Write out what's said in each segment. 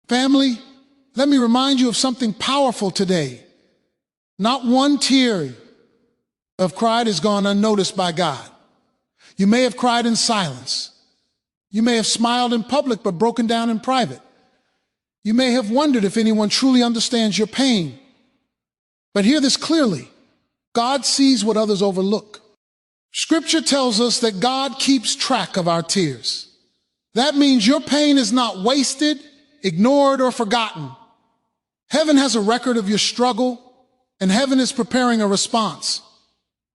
Family, let me remind you of something powerful today. Not one tear of cried has gone unnoticed by God. You may have cried in silence. You may have smiled in public but broken down in private. You may have wondered if anyone truly understands your pain. But hear this clearly. God sees what others overlook. Scripture tells us that God keeps track of our tears. That means your pain is not wasted, ignored, or forgotten. Heaven has a record of your struggle, and heaven is preparing a response.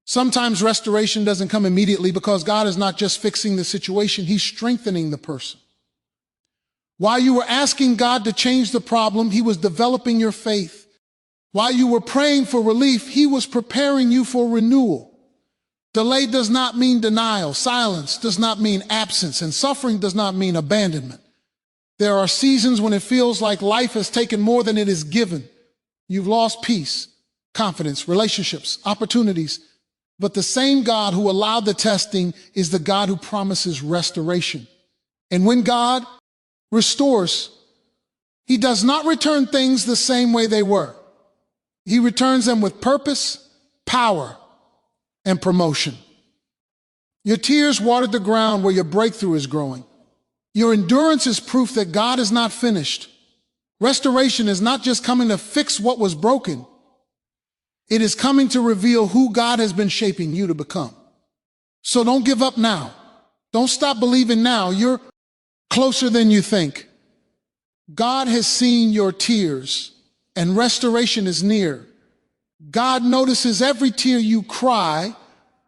Sometimes restoration doesn't come immediately because God is not just fixing the situation, He's strengthening the person. While you were asking God to change the problem, He was developing your faith. While you were praying for relief, He was preparing you for renewal. Delay does not mean denial. Silence does not mean absence. And suffering does not mean abandonment. There are seasons when it feels like life has taken more than it is given. You've lost peace, confidence, relationships, opportunities. But the same God who allowed the testing is the God who promises restoration. And when God restores, He does not return things the same way they were. He returns them with purpose, power, and promotion. Your tears watered the ground where your breakthrough is growing. Your endurance is proof that God is not finished. Restoration is not just coming to fix what was broken. It is coming to reveal who God has been shaping you to become. So don't give up now. Don't stop believing now. You're closer than you think. God has seen your tears, and restoration is near. God notices every tear you cry,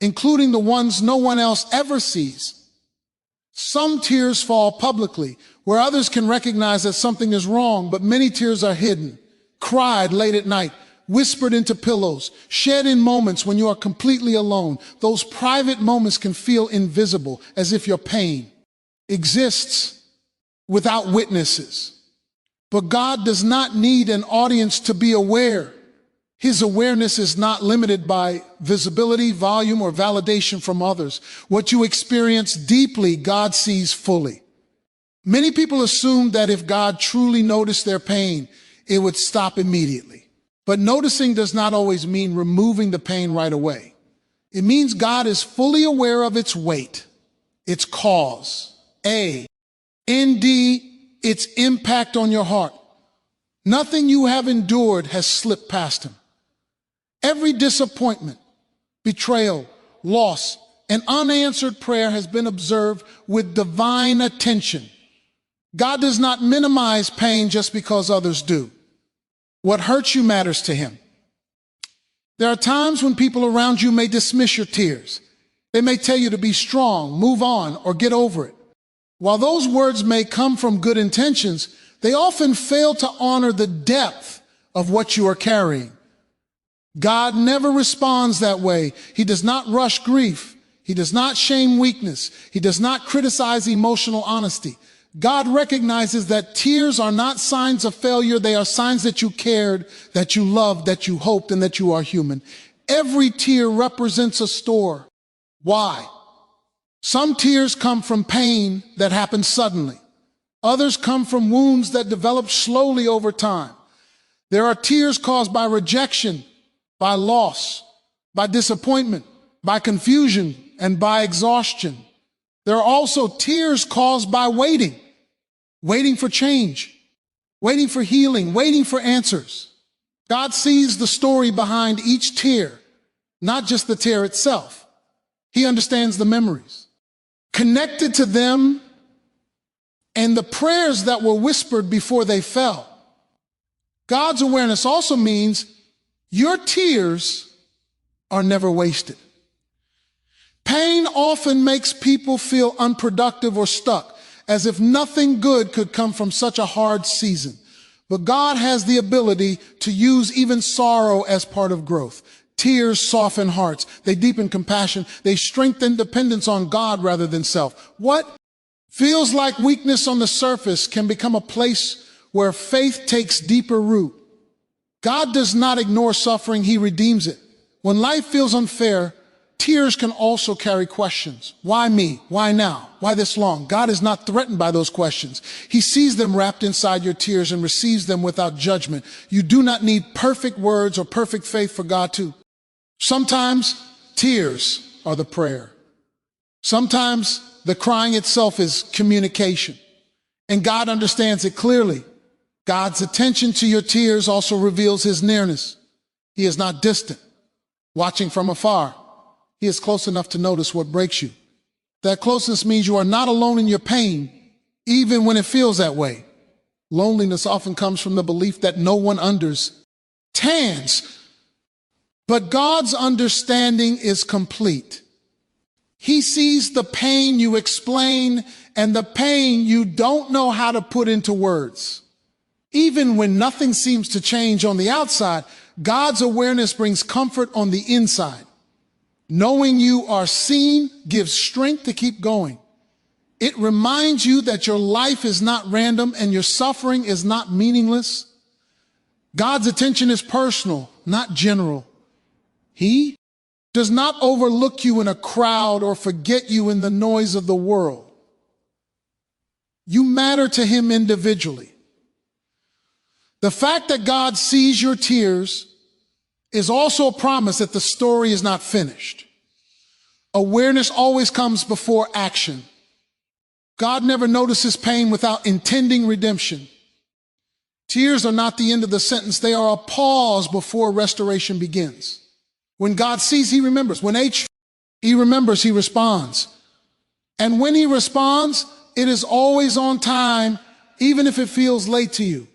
including the ones no one else ever sees. Some tears fall publicly, where others can recognize that something is wrong, but many tears are hidden, cried late at night, whispered into pillows, shed in moments when you are completely alone. Those private moments can feel invisible, as if your pain exists without witnesses. But God does not need an audience to be aware. His awareness is not limited by visibility, volume, or validation from others. What you experience deeply, God sees fully. Many people assume that if God truly noticed their pain, it would stop immediately. But noticing does not always mean removing the pain right away. It means God is fully aware of its weight, its cause, its impact on your heart. Nothing you have endured has slipped past Him. Every disappointment, betrayal, loss, and unanswered prayer has been observed with divine attention. God does not minimize pain just because others do. What hurts you matters to Him. There are times when people around you may dismiss your tears. They may tell you to be strong, move on, or get over it. While those words may come from good intentions, they often fail to honor the depth of what you are carrying. God never responds that way. He does not rush grief. He does not shame weakness. He does not criticize emotional honesty. God recognizes that tears are not signs of failure. They are signs that you cared, that you loved, that you hoped, and that you are human. Every tear represents a story. Why? Some tears come from pain that happens suddenly. Others come from wounds that develop slowly over time. There are tears caused by rejection, by loss, by disappointment, by confusion, and by exhaustion. There are also tears caused by waiting for change, waiting for healing, waiting for answers. God sees the story behind each tear, not just the tear itself. He understands the memories connected to them and the prayers that were whispered before they fell. God's awareness also means your tears are never wasted. Pain often makes people feel unproductive or stuck, as if nothing good could come from such a hard season. But God has the ability to use even sorrow as part of growth. Tears soften hearts. They deepen compassion. They strengthen dependence on God rather than self. What feels like weakness on the surface can become a place where faith takes deeper root. God does not ignore suffering. He redeems it. When life feels unfair, Tears can also carry questions. Why me? Why now? Why this long? God is not threatened by those questions. He sees them wrapped inside your tears and receives them without judgment. You do not need perfect words or perfect faith for God to. Sometimes tears are the prayer. Sometimes the crying itself is communication. And God understands it clearly. God's attention to your tears also reveals his nearness. He is not distant, watching from afar. He is close enough to notice what breaks you. That closeness means you are not alone in your pain, even when it feels that way. Loneliness often comes from the belief that no one understands. But God's understanding is complete. He sees the pain you explain and the pain you don't know how to put into words. Even when nothing seems to change on the outside, God's awareness brings comfort on the inside. Knowing you are seen gives strength to keep going. It reminds you that your life is not random and your suffering is not meaningless. God's attention is personal, not general. He does not overlook you in a crowd or forget you in the noise of the world. You matter to him individually. The fact that God sees your tears is also a promise that the story is not finished. Awareness always comes before action. God never notices pain without intending redemption. Tears are not the end of the sentence. They are a pause before restoration begins. When God sees, he remembers. When he remembers, he responds. And when he responds, it is always on time, even if it feels late to you.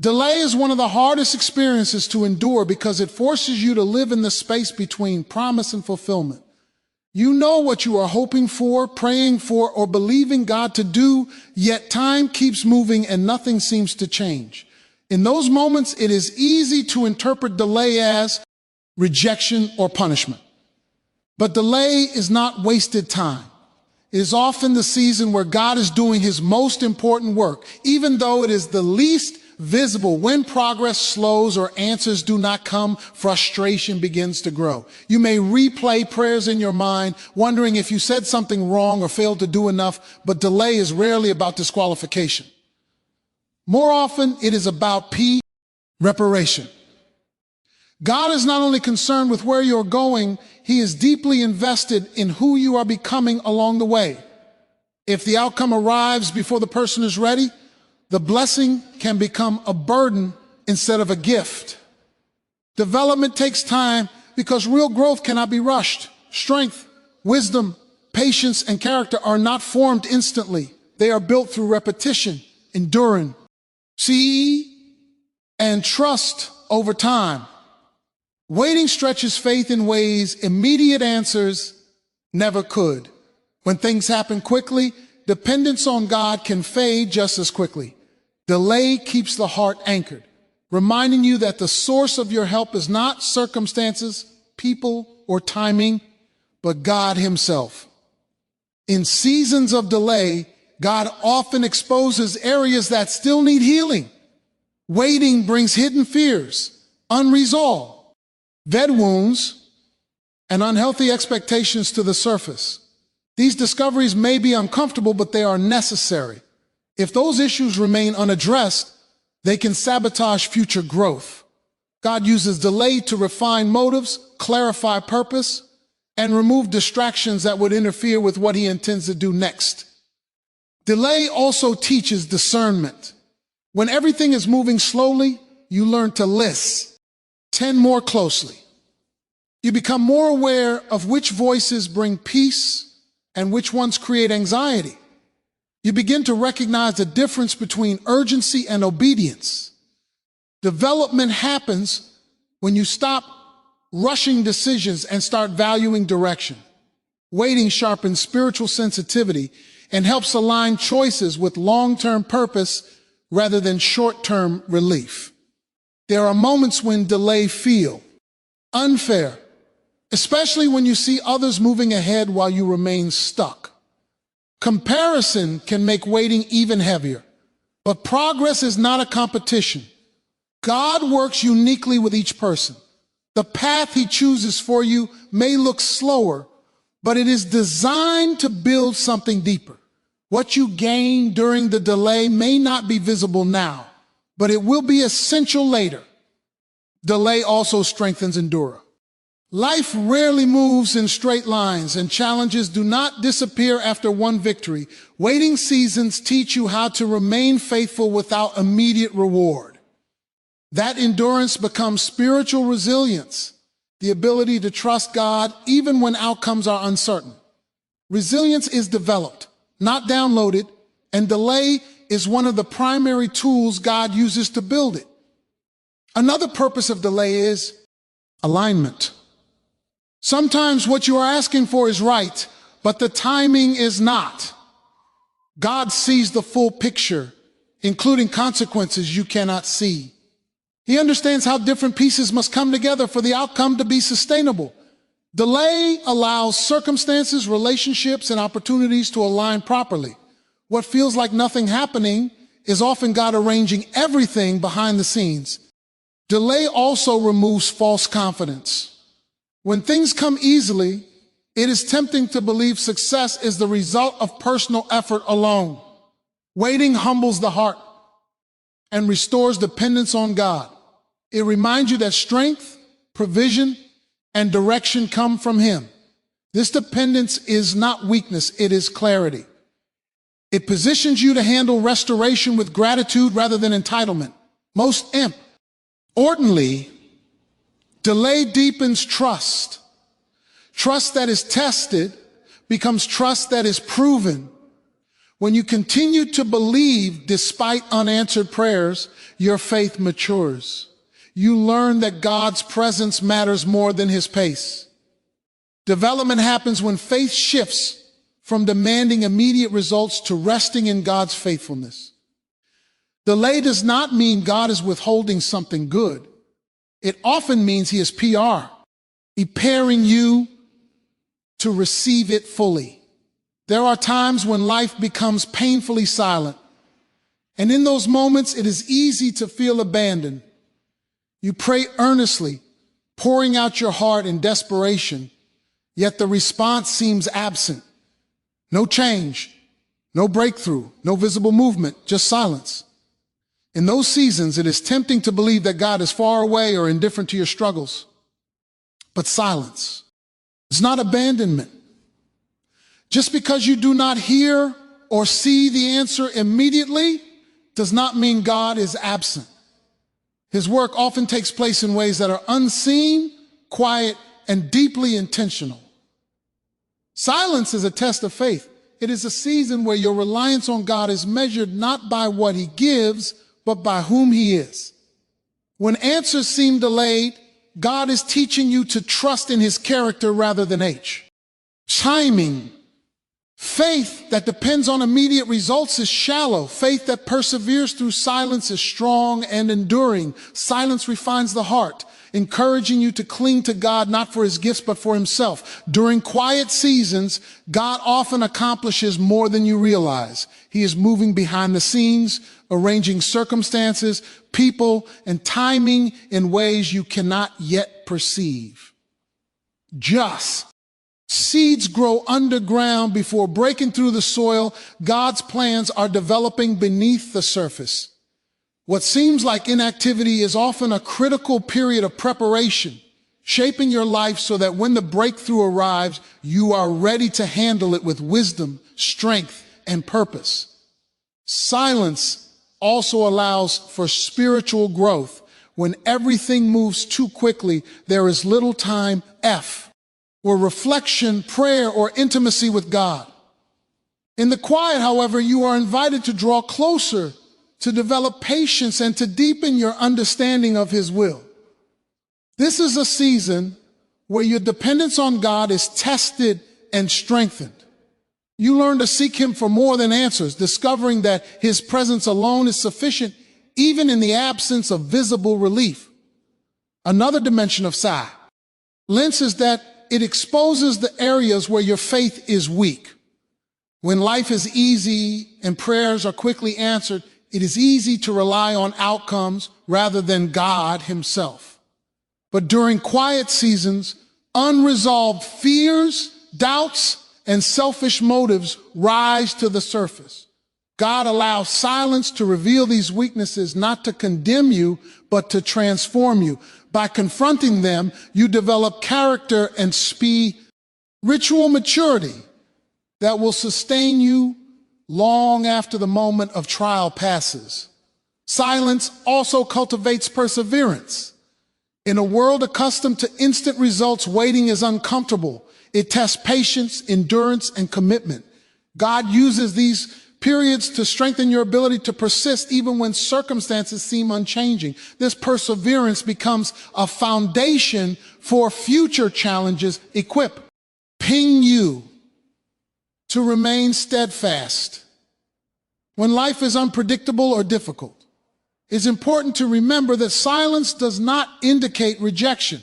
Delay is one of the hardest experiences to endure because it forces you to live in the space between promise and fulfillment. You know what you are hoping for, praying for, or believing God to do, yet time keeps moving and nothing seems to change. In those moments, it is easy to interpret delay as rejection or punishment. But delay is not wasted time. It is often the season where God is doing his most important work, even though it is the least visible. When progress slows or answers do not come, frustration begins to grow. You may replay prayers in your mind, wondering if you said something wrong or failed to do enough, but delay is rarely about disqualification. More often, it is about reparation. God is not only concerned with where you're going, he is deeply invested in who you are becoming along the way. If the outcome arrives before the person is ready, the blessing can become a burden instead of a gift. Development takes time because real growth cannot be rushed. Strength, wisdom, patience, and character are not formed instantly. They are built through repetition, endurance, and trust over time. Waiting stretches faith in ways immediate answers never could. When things happen quickly, dependence on God can fade just as quickly. Delay keeps the heart anchored, reminding you that the source of your help is not circumstances, people, or timing, but God himself. In seasons of delay, God often exposes areas that still need healing. Waiting brings hidden fears, unresolved, vet wounds, and unhealthy expectations to the surface. These discoveries may be uncomfortable, but they are necessary. If those issues remain unaddressed, they can sabotage future growth. God uses delay to refine motives, clarify purpose, and remove distractions that would interfere with what he intends to do next. Delay also teaches discernment. When everything is moving slowly, you learn to listen more closely. You become more aware of which voices bring peace and which ones create anxiety. You begin to recognize the difference between urgency and obedience. Development happens when you stop rushing decisions and start valuing direction. Waiting sharpens spiritual sensitivity and helps align choices with long-term purpose rather than short-term relief. There are moments when delay feels unfair, especially when you see others moving ahead while you remain stuck. Comparison can make waiting even heavier, but progress is not a competition. God works uniquely with each person. The path he chooses for you may look slower, but it is designed to build something deeper. What you gain during the delay may not be visible now, but it will be essential later. Delay also strengthens endurance. Life rarely moves in straight lines, and challenges do not disappear after one victory. Waiting seasons teach you how to remain faithful without immediate reward. That endurance becomes spiritual resilience, the ability to trust God even when outcomes are uncertain. Resilience is developed, not downloaded, and delay is one of the primary tools God uses to build it. Another purpose of delay is alignment. Sometimes what you are asking for is right, but the timing is not. God sees the full picture, including consequences you cannot see. He understands how different pieces must come together for the outcome to be sustainable. Delay allows circumstances, relationships, and opportunities to align properly. What feels like nothing happening is often God arranging everything behind the scenes. Delay also removes false confidence. When things come easily, it is tempting to believe success is the result of personal effort alone. Waiting humbles the heart and restores dependence on God. It reminds you that strength, provision, and direction come from Him. This dependence is not weakness, it is clarity. It positions you to handle restoration with gratitude rather than entitlement. Most importantly, delay deepens trust. Trust that is tested becomes trust that is proven. When you continue to believe despite unanswered prayers, your faith matures. You learn that God's presence matters more than His pace. Development happens when faith shifts from demanding immediate results to resting in God's faithfulness. Delay does not mean God is withholding something good. It often means He is preparing you to receive it fully. There are times when life becomes painfully silent, and in those moments it is easy to feel abandoned. You pray earnestly, pouring out your heart in desperation, yet the response seems absent. No change, no breakthrough, no visible movement, just silence. In those seasons, it is tempting to believe that God is far away or indifferent to your struggles. But silence is not abandonment. Just because you do not hear or see the answer immediately does not mean God is absent. His work often takes place in ways that are unseen, quiet, and deeply intentional. Silence is a test of faith. It is a season where your reliance on God is measured not by what He gives, but by whom He is. When answers seem delayed, God is teaching you to trust in His character rather than timing. Faith that depends on immediate results is shallow. Faith that perseveres through silence is strong and enduring. Silence refines the heart, encouraging you to cling to God not for His gifts but for Himself. During quiet seasons, God often accomplishes more than you realize. He is moving behind the scenes, arranging circumstances, people, and timing in ways you cannot yet perceive. Seeds grow underground before breaking through the soil. God's plans are developing beneath the surface. What seems like inactivity is often a critical period of preparation, shaping your life so that when the breakthrough arrives, you are ready to handle it with wisdom, strength, and purpose. Silence also allows for spiritual growth. When everything moves too quickly, there is little time or reflection, prayer, or intimacy with God. In the quiet, however, you are invited to draw closer, to develop patience, and to deepen your understanding of His will. This is a season where your dependence on God is tested and strengthened. You learn to seek Him for more than answers, discovering that His presence alone is sufficient, even in the absence of visible relief. Another dimension of silence is that it exposes the areas where your faith is weak. When life is easy and prayers are quickly answered, it is easy to rely on outcomes rather than God Himself. But during quiet seasons, unresolved fears, doubts, and selfish motives rise to the surface. God allows silence to reveal these weaknesses, not to condemn you, but to transform you. By confronting them, you develop character and spiritual maturity that will sustain you long after the moment of trial passes. Silence also cultivates perseverance. In a world accustomed to instant results, waiting is uncomfortable. It tests patience, endurance, and commitment. God uses these periods to strengthen your ability to persist even when circumstances seem unchanging. This perseverance becomes a foundation for future challenges, equipping you to remain steadfast when life is unpredictable or difficult. It's important to remember that silence does not indicate rejection.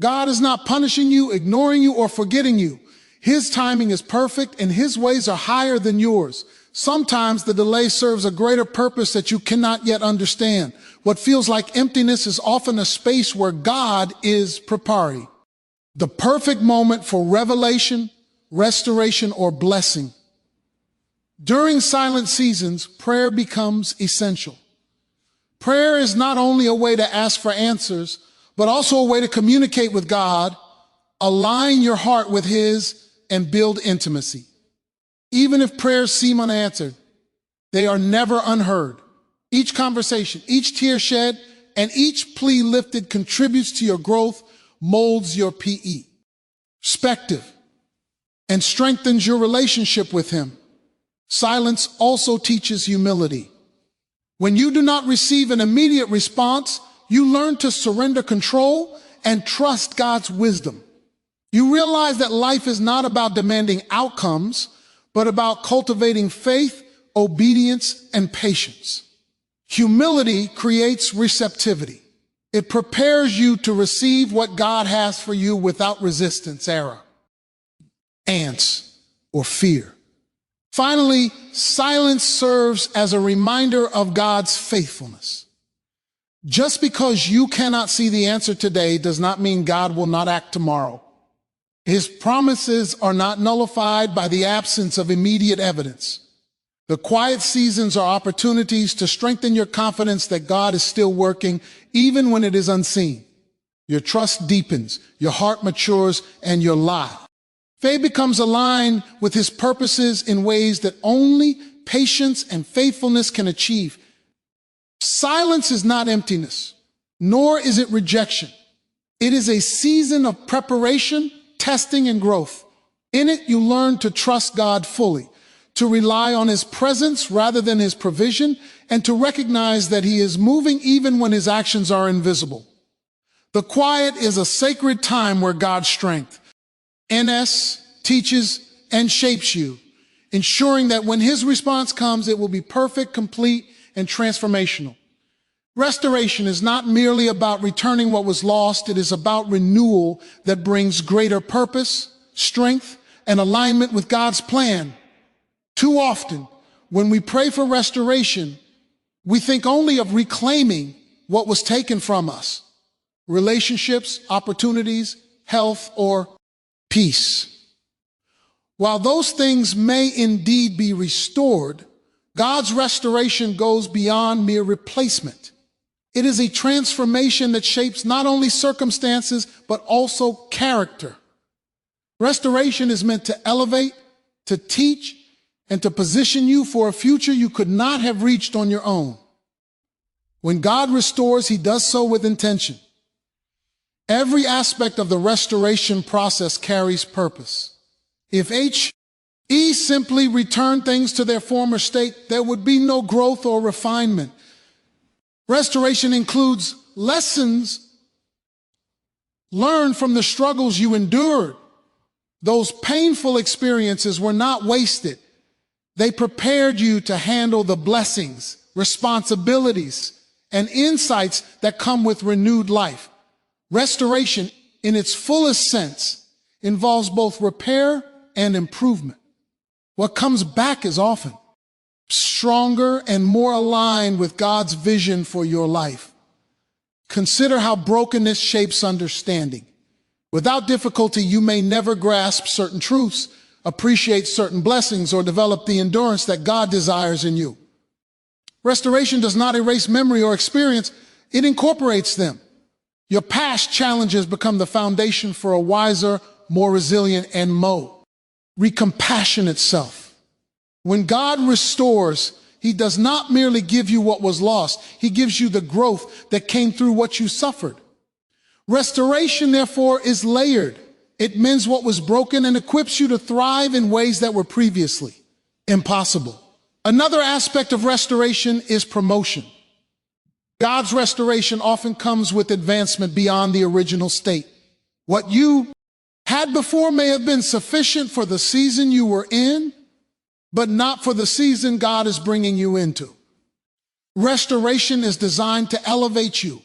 God is not punishing you, ignoring you, or forgetting you. His timing is perfect and his ways are higher than yours. Sometimes the delay serves a greater purpose that you cannot yet understand. What feels like emptiness is often a space where God is preparing. The perfect moment for revelation, restoration, or blessing. During silent seasons, prayer becomes essential. Prayer is not only a way to ask for answers, but also a way to communicate with God, align your heart with his, and build intimacy. Even if prayers seem unanswered, they are never unheard. Each conversation, each tear shed, and each plea lifted contributes to your growth, molds your perspective, and strengthens your relationship with him. Silence also teaches humility. When you do not receive an immediate response, you learn to surrender control and trust God's wisdom. You realize that life is not about demanding outcomes, but about cultivating faith, obedience, and patience. Humility creates receptivity. It prepares you to receive what God has for you without resistance, arrogance, or fear. Finally, silence serves as a reminder of God's faithfulness. Just because you cannot see the answer today does not mean God will not act tomorrow. His promises are not nullified by the absence of immediate evidence. The quiet seasons are opportunities to strengthen your confidence that God is still working, even when it is unseen. Your trust deepens, your heart matures, and your life faith becomes aligned with his purposes in ways that only patience and faithfulness can achieve. Silence is not emptiness, nor is it rejection. It is a season of preparation, testing, and growth. In it, you learn to trust God fully, to rely on his presence rather than his provision, and to recognize that he is moving even when his actions are invisible. The quiet is a sacred time where God's strength, NS, teaches and shapes you, ensuring that when his response comes, it will be perfect, complete, and transformational. Restoration is not merely about returning what was lost. It is about renewal that brings greater purpose, strength, and alignment with God's plan. Too often, when we pray for restoration, we think only of reclaiming what was taken from us: relationships, opportunities, health, or peace. While those things may indeed be restored, God's restoration goes beyond mere replacement. It is a transformation that shapes not only circumstances, but also character. Restoration is meant to elevate, to teach, and to position you for a future you could not have reached on your own. When God restores, he does so with intention. Every aspect of the restoration process carries purpose. If He simply returned things to their former state, there would be no growth or refinement. Restoration includes lessons learned from the struggles you endured. Those painful experiences were not wasted. They prepared you to handle the blessings, responsibilities, and insights that come with renewed life. Restoration, in its fullest sense, involves both repair and improvement. What comes back is often stronger and more aligned with God's vision for your life. Consider how brokenness shapes understanding. Without difficulty, you may never grasp certain truths, appreciate certain blessings, or develop the endurance that God desires in you. Restoration does not erase memory or experience, it incorporates them. Your past challenges become the foundation for a wiser, more resilient, and more recompassionate self. When God restores, He does not merely give you what was lost, He gives you the growth that came through what you suffered. Restoration, therefore, is layered. It mends what was broken and equips you to thrive in ways that were previously impossible. Another aspect of restoration is promotion. God's restoration often comes with advancement beyond the original state. What you had before may have been sufficient for the season you were in, but not for the season God is bringing you into. Restoration is designed to elevate you,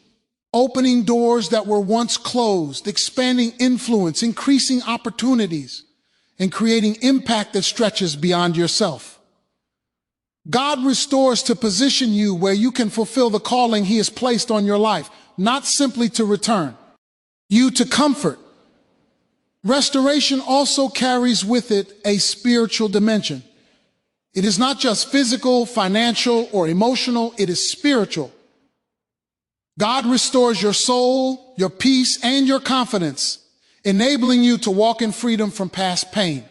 opening doors that were once closed, expanding influence, increasing opportunities, and creating impact that stretches beyond yourself. God restores to position you where you can fulfill the calling He has placed on your life, not simply to return you to comfort. Restoration also carries with it a spiritual dimension. It is not just physical, financial, or emotional, it is spiritual. God restores your soul, your peace, and your confidence, enabling you to walk in freedom from past pain.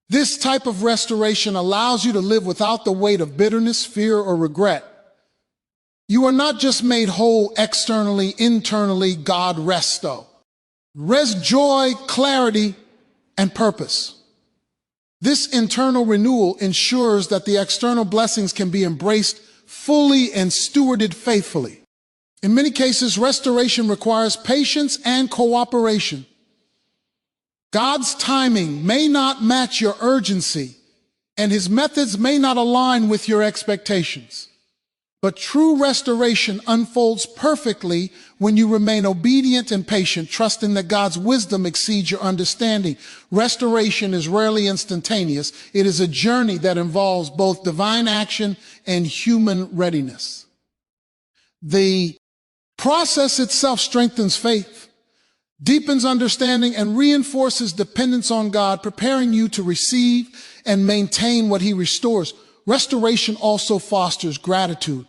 This type of restoration allows you to live without the weight of bitterness, fear, or regret. You are not just made whole externally, internally, God resto. Res joy, clarity, and purpose. This internal renewal ensures that the external blessings can be embraced fully and stewarded faithfully. In many cases, restoration requires patience and cooperation. God's timing may not match your urgency, and His methods may not align with your expectations. But true restoration unfolds perfectly when you remain obedient and patient, trusting that God's wisdom exceeds your understanding. Restoration is rarely instantaneous. It is a journey that involves both divine action and human readiness. The process itself strengthens faith, deepens understanding, and reinforces dependence on God, preparing you to receive and maintain what He restores. Restoration also fosters gratitude.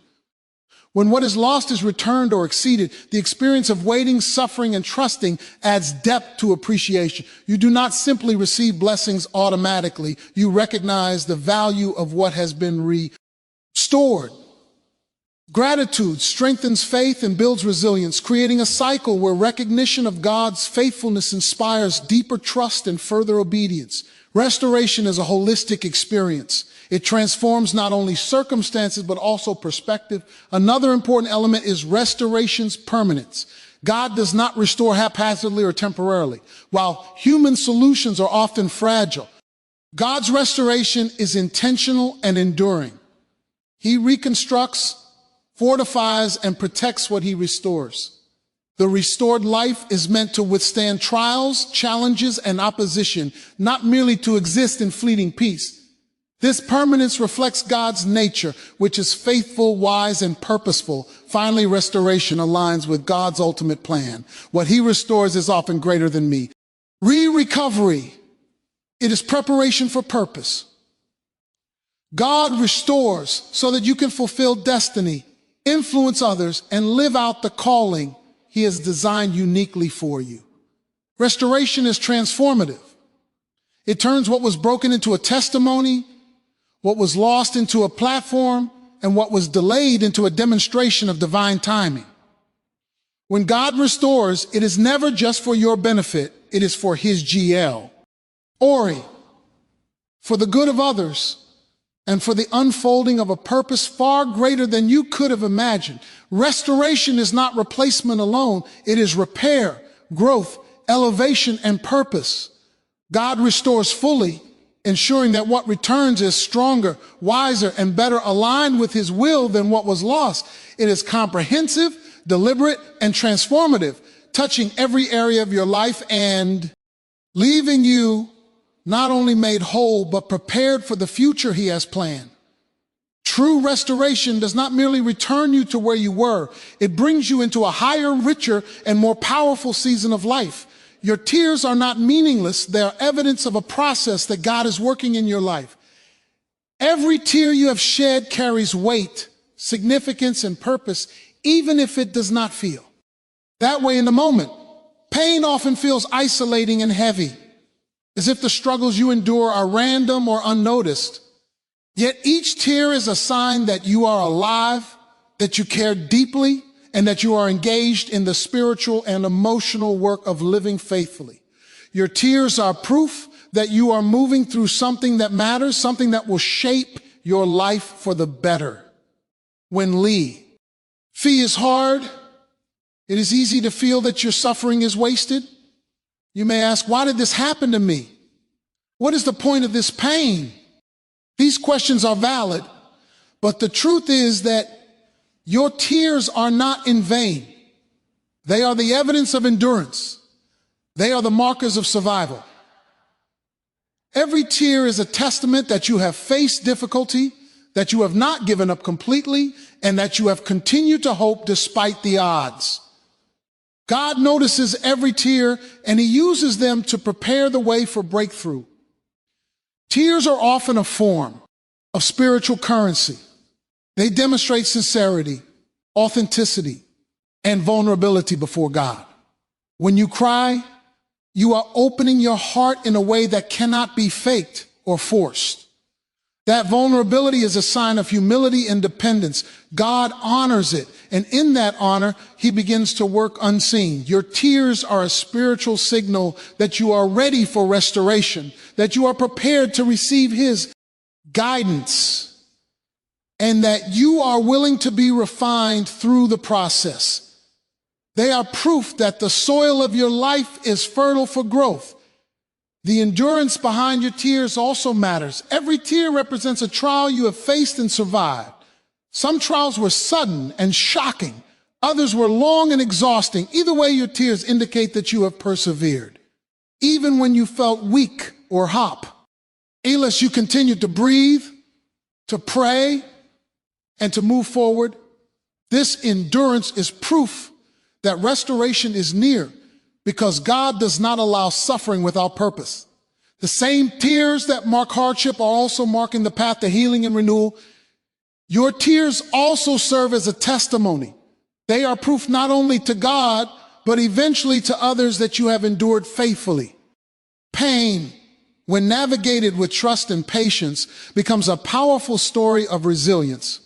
When what is lost is returned or exceeded, the experience of waiting, suffering, and trusting adds depth to appreciation. You do not simply receive blessings automatically. You recognize the value of what has been restored. Gratitude strengthens faith and builds resilience, creating a cycle where recognition of God's faithfulness inspires deeper trust and further obedience. Restoration is a holistic experience. It transforms not only circumstances, but also perspective. Another important element is restoration's permanence. God does not restore haphazardly or temporarily. While human solutions are often fragile, God's restoration is intentional and enduring. He reconstructs, fortifies, and protects what He restores. The restored life is meant to withstand trials, challenges, and opposition, not merely to exist in fleeting peace. This permanence reflects God's nature, which is faithful, wise, and purposeful. Finally, restoration aligns with God's ultimate plan. What He restores is often greater than me. Recovery. It is preparation for purpose. God restores so that you can fulfill destiny, influence others, and live out the calling He has designed uniquely for you. Restoration is transformative. It turns what was broken into a testimony, what was lost into a platform, and what was delayed into a demonstration of divine timing. When God restores, it is never just for your benefit, it is for His GL. Ori, for the good of others, and for the unfolding of a purpose far greater than you could have imagined. Restoration is not replacement alone. It is repair, growth, elevation, and purpose. God restores fully, ensuring that what returns is stronger, wiser, and better aligned with His will than what was lost. It is comprehensive, deliberate, and transformative, touching every area of your life and leaving you not only made whole, but prepared for the future He has planned. True restoration does not merely return you to where you were. It brings you into a higher, richer, and more powerful season of life. Your tears are not meaningless. They are evidence of a process that God is working in your life. Every tear you have shed carries weight, significance, and purpose, even if it does not feel that way in the moment. Pain often feels isolating and heavy, as if the struggles you endure are random or unnoticed. Yet each tear is a sign that you are alive, that you care deeply, and that you are engaged in the spiritual and emotional work of living faithfully. Your tears are proof that you are moving through something that matters, something that will shape your life for the better. When fee is hard, it is easy to feel that your suffering is wasted. You may ask, why did this happen to me? What is the point of this pain? These questions are valid, but the truth is that your tears are not in vain. They are the evidence of endurance. They are the markers of survival. Every tear is a testament that you have faced difficulty, that you have not given up completely, and that you have continued to hope despite the odds. God notices every tear, and he uses them to prepare the way for breakthrough. Tears are often a form of spiritual currency. They demonstrate sincerity, authenticity, and vulnerability before God. When you cry, you are opening your heart in a way that cannot be faked or forced. That vulnerability is a sign of humility and dependence. God honors it, and in that honor, he begins to work unseen. Your tears are a spiritual signal that you are ready for restoration, that you are prepared to receive his guidance, and that you are willing to be refined through the process. They are proof that the soil of your life is fertile for growth. The endurance behind your tears also matters. Every tear represents a trial you have faced and survived. Some trials were sudden and shocking. Others were long and exhausting. Either way, your tears indicate that you have persevered. Even when you felt weak or unless you continued to breathe, to pray, and to move forward. This endurance is proof that restoration is near, because God does not allow suffering without purpose. The same tears that mark hardship are also marking the path to healing and renewal. Your tears also serve as a testimony. They are proof not only to God, but eventually to others that you have endured faithfully. Pain, when navigated with trust and patience, becomes a powerful story of resilience.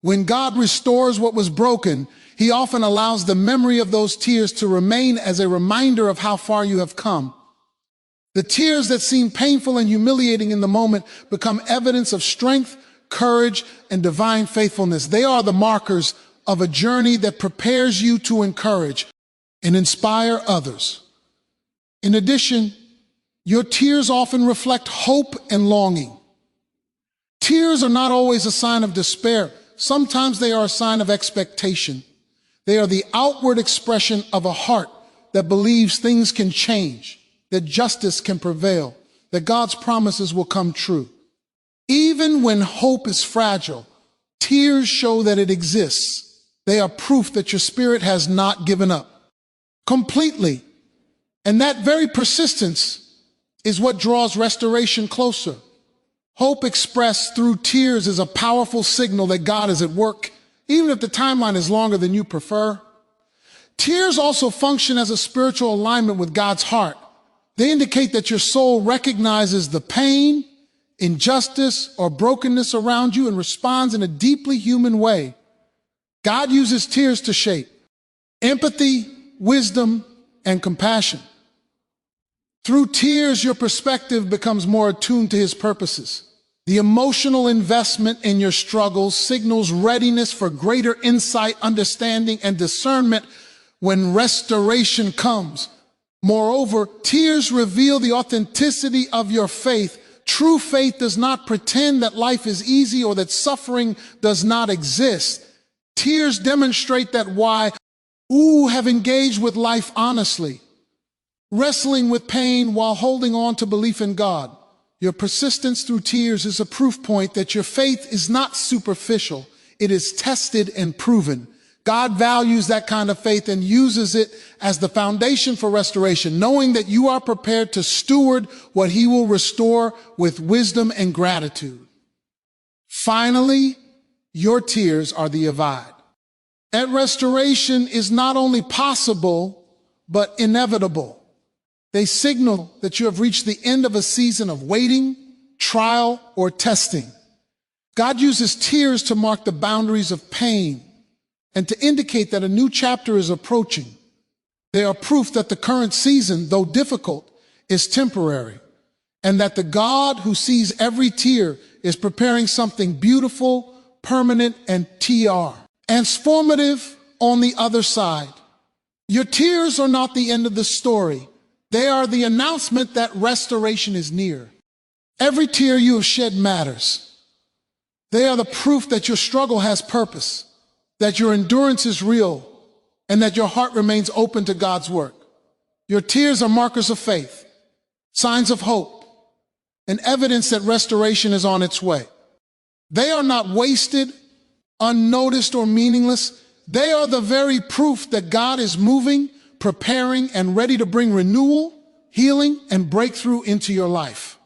When God restores what was broken, he often allows the memory of those tears to remain as a reminder of how far you have come. The tears that seem painful and humiliating in the moment become evidence of strength, courage, and divine faithfulness. They are the markers of a journey that prepares you to encourage and inspire others. In addition, your tears often reflect hope and longing. Tears are not always a sign of despair. Sometimes they are a sign of expectation. They are the outward expression of a heart that believes things can change, that justice can prevail, that God's promises will come true. Even when hope is fragile, tears show that it exists. They are proof that your spirit has not given up completely. And that very persistence is what draws restoration closer. Hope expressed through tears is a powerful signal that God is at work, even if the timeline is longer than you prefer. Tears also function as a spiritual alignment with God's heart. They indicate that your soul recognizes the pain, injustice, or brokenness around you and responds in a deeply human way. God uses tears to shape empathy, wisdom, and compassion. Through tears, your perspective becomes more attuned to his purposes. The emotional investment in your struggles signals readiness for greater insight, understanding, and discernment when restoration comes. Moreover, tears reveal the authenticity of your faith. True faith does not pretend that life is easy or that suffering does not exist. Tears demonstrate that have engaged with life honestly, wrestling with pain while holding on to belief in God. Your persistence through tears is a proof point that your faith is not superficial. It is tested and proven. God values that kind of faith and uses it as the foundation for restoration, knowing that you are prepared to steward what he will restore with wisdom and gratitude. Finally, your tears are the divide. That restoration is not only possible, but inevitable. They signal that you have reached the end of a season of waiting, trial, or testing. God uses tears to mark the boundaries of pain and to indicate that a new chapter is approaching. They are proof that the current season, though difficult, is temporary, and that the God who sees every tear is preparing something beautiful, permanent, and transformative on the other side. Your tears are not the end of the story. They are the announcement that restoration is near. Every tear you have shed matters. They are the proof that your struggle has purpose, that your endurance is real, and that your heart remains open to God's work. Your tears are markers of faith, signs of hope, and evidence that restoration is on its way. They are not wasted, unnoticed, or meaningless. They are the very proof that God is moving, preparing, and ready to bring renewal, healing, and breakthrough into your life.